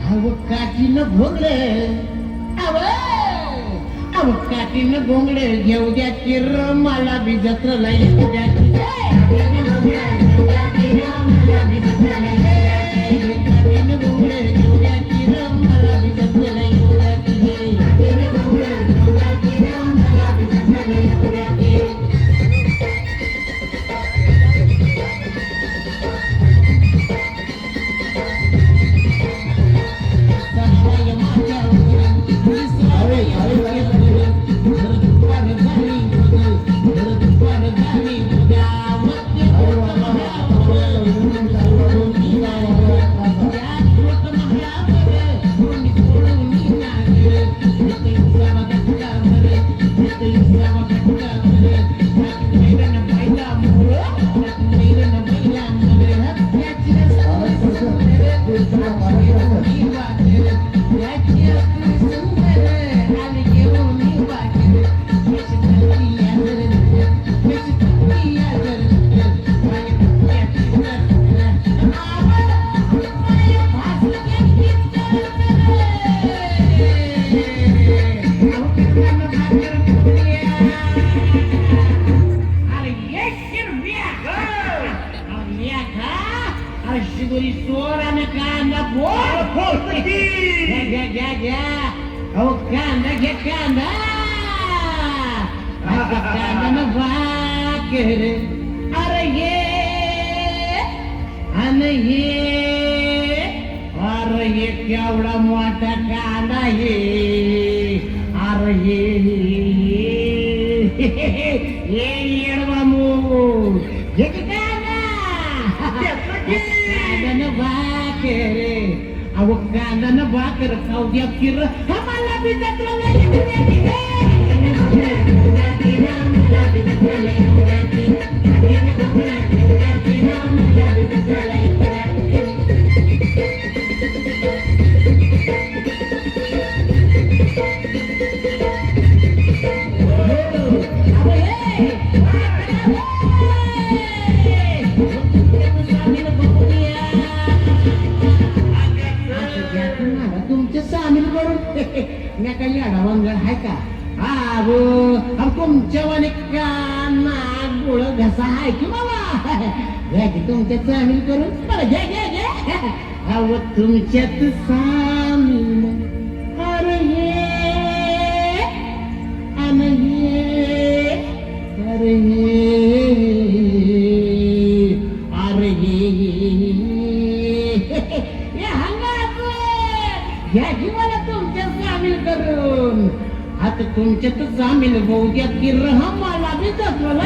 अहो काठीनं भोंगडे अहो काठीनं भोंगडे घेऊ द्या किर मला बी जत्रला येऊ द्या काठीनं भोंगडे घेऊ द्या किर मला बी जत्रला येऊ द्या केवढा मोठा कांदा हे अरे ये येडवामू हे कांदानं भाकर अहो कांदानं भाकर खाऊ द्या किर आम्हाला बी जत्रेला येऊ द्या तुमचे सामील करून मी काही अडावंगड आहे का हा तुमच्या वाणी नाक गोळ घसा आहे की बाबा घ्या की तुमच्यात सामील करून बरं घ्या घ्या घ्या अहो तुमच्यात सामील अरे हे अरे अरे घ्या की मला तुमच्यात सामील करून आता तुमच्यात सामील होऊ द्या की मला बी जत्रेला